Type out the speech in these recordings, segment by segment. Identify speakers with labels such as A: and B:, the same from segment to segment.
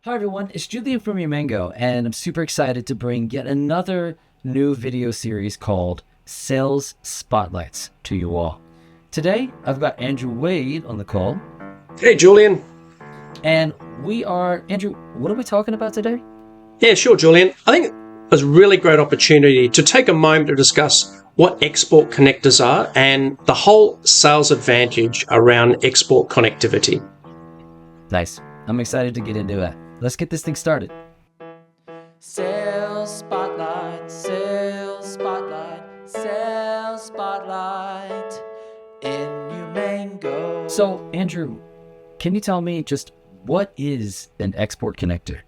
A: Hi everyone, it's Julian from Umango, and I'm super excited to bring yet another new video series called Sales Spotlights to you all. Today, I've got Andrew Wade on the call,
B: Hey, Julian.
A: and Andrew, what are we talking about today?
B: Yeah, sure, Julian. I think it's a really great opportunity to take a moment to discuss what export connectors are and the whole sales advantage around export connectivity.
A: Nice. I'm excited to get into it. Let's get this thing started. Sales Spotlight, Sales Spotlight, Sales Spotlight in Umango. So, Andrew, can you tell me just what is an export connector?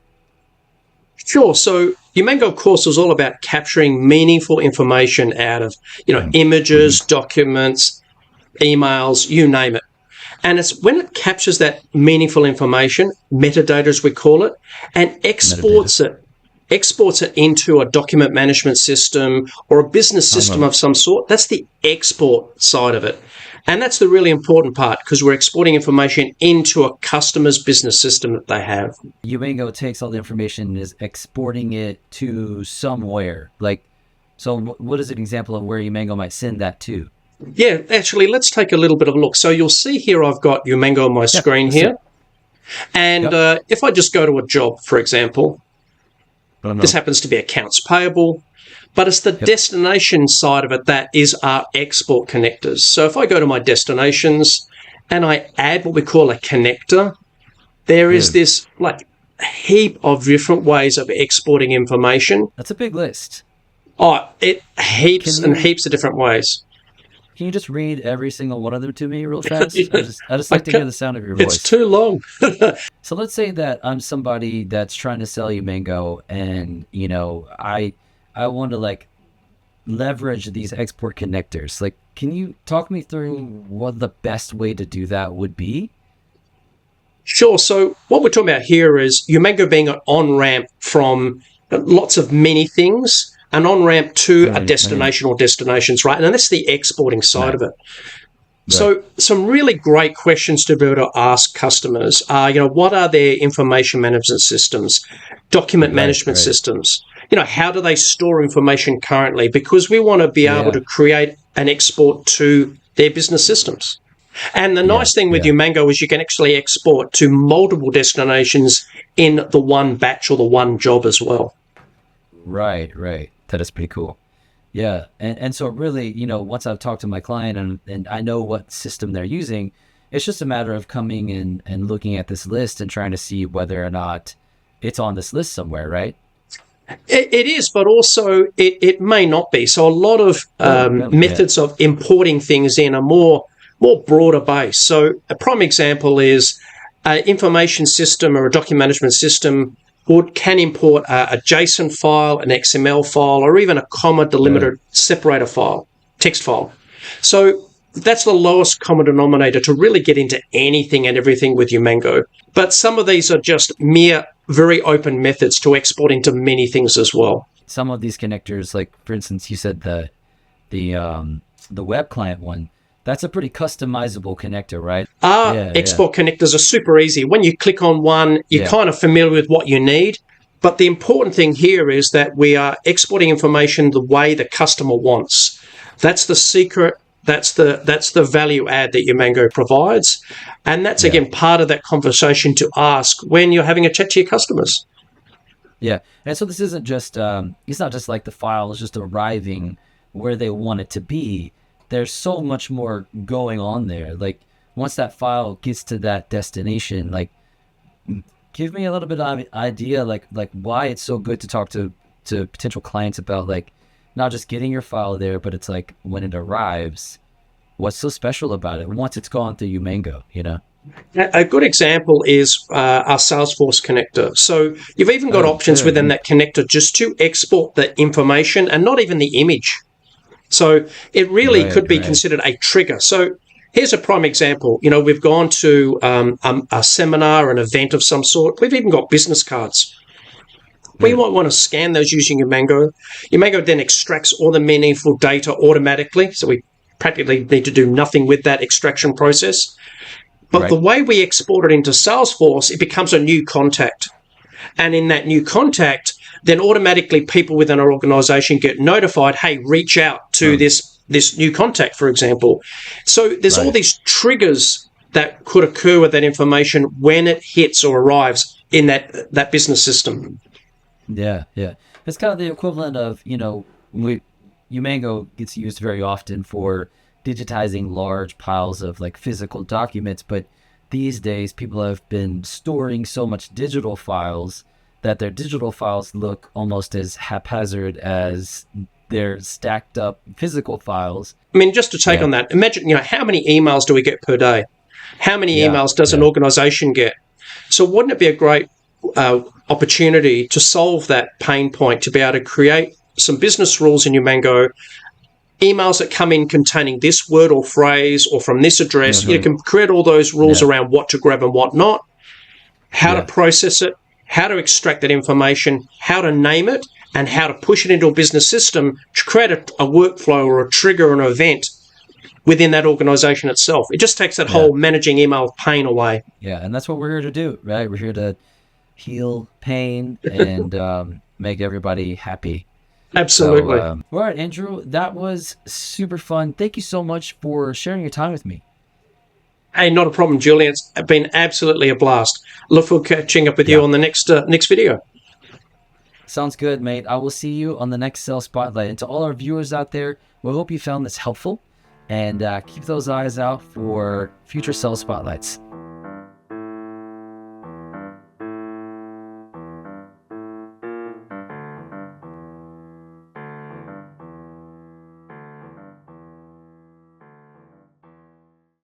B: Sure. So Umango, of course, is all about capturing meaningful information out of, images, documents, emails, you name it. And it's when it captures that meaningful information, metadata as we call it, and
A: Metadata.
B: exports it into a document management system or a business system of some sort. That's the export side of it. And that's the really important part because we're exporting information into a customer's business system that they have.
A: Umango takes all the information and is exporting it to somewhere. So what is an example of where Umango might send that to?
B: Yeah, actually, let's take a little bit of a look. So you'll see here I've got Umango on my screen here. And
A: Yep.
B: if I just go to a job, for example, this
A: No.
B: happens to be accounts payable, but it's the
A: Yep.
B: destination side of it that is our export connectors. So if I go to my destinations and I add what we call a connector, there is
A: Dude,
B: this like heap of different ways of exporting information.
A: that's a big list.
B: Oh, it heaps
A: Can
B: and
A: you
B: heaps of different ways.
A: can you just read every single one of them to me real fast? I just
B: I
A: like to hear
B: can't,
A: the sound of your
B: it's
A: voice.
B: too long.
A: So let's say that I'm somebody that's trying to sell you mango, and I want to leverage these export connectors. Like, can you talk me through what the best way to do that would be?
B: Sure. So what we're talking about here is Umango being an on-ramp from lots of many things, an on-ramp to a
A: Right.
B: destination or destinations, right? And that's the exporting side
A: Right.
B: of it.
A: Right.
B: So some really great questions to be able to ask customers are, what are their information management systems, document
A: Right.
B: management
A: Right.
B: systems? How do they store information currently? Because we want to be able
A: Yeah.
B: to create an export to their business systems. And the
A: Yeah.
B: nice thing with
A: Yeah.
B: Umango is you can actually export to multiple destinations in the one batch or the one job as well.
A: Right. Right. That is pretty cool. Yeah. And so really, once I've talked to my client and I know what system they're using, it's just a matter of coming in and looking at this list and trying to see whether or not it's on this list somewhere, right?
B: It is, but also it may not be. So a lot of
A: Yeah.
B: methods of importing things in are more broader based. So a prime example is an information system or a document management system can import a JSON file, an XML file, or even a comma
A: Right.
B: delimiter separator file, text file. So that's the lowest common denominator to really get into anything and everything with Umango. But some of these are just mere very open methods to export into many things as well.
A: Some of these connectors, like for instance, you said the web client one, that's a pretty customizable connector, right?
B: Our
A: Yeah. Yeah.
B: export connectors are super easy. When you click on one, you're
A: Yeah.
B: kind of familiar with what you need. But the important thing here is that we are exporting information the way the customer wants. That's the secret. That's the value add that Umango provides, and that's
A: Yeah.
B: again part of that conversation to ask when you're having a chat to your customers.
A: Yeah. And so this isn't just it's not just like the file is just arriving where they want it to be. There's so much more going on there. Like once that file gets to that destination, like give me a little bit of idea like why it's so good to talk to potential clients about like not just getting your file there, but it's like when it arrives, what's so special about it once it's gone through Umango?
B: A good example is our Salesforce connector. So you've even got
A: Oh,
B: options
A: good.
B: within that connector just to export the information and not even the image. So it really
A: Right.
B: could be
A: Right.
B: considered a trigger. So here's a prime example. We've gone to a seminar, an event of some sort. We've even got business cards. We
A: Mm.
B: might want to scan those using Umango. Umango then extracts all the meaningful data automatically. So we practically need to do nothing with that extraction process. But the
A: Right.
B: way we export it into Salesforce, it becomes a new contact. And in that new contact, then automatically people within our organization get notified, hey, reach out to this new contact, for example. So there's all these triggers that could occur with that information when it hits or arrives in that business system.
A: Yeah, yeah. It's kind of the equivalent of, Umango gets used very often for digitizing large piles of like physical documents, but these days people have been storing so much digital files that their digital files look almost as haphazard as their stacked up physical files.
B: I mean, just to take on that, imagine, how many emails do we get per day? How many emails does an organization get? So wouldn't it be a great opportunity to solve that pain point, to be able to create some business rules in Umango, emails that come in containing this word or phrase or from this address. You can create all those rules around what to grab and what not, how to process it, how to extract that information, how to name it, and how to push it into a business system to create a workflow or a trigger or an event within that organization itself. It just takes that whole managing email pain away.
A: Yeah, and that's what we're here to do, right? We're here to heal pain and make everybody happy.
B: Absolutely.
A: So, all right, Andrew, that was super fun. Thank you so much for sharing your time with me.
B: Hey, not a problem, Julian. It's been absolutely a blast. Look forward to catching up with you on the next video.
A: Sounds good, mate. I will see you on the next Sales Spotlight. And to all our viewers out there, we hope you found this helpful. And keep those eyes out for future Sales Spotlights.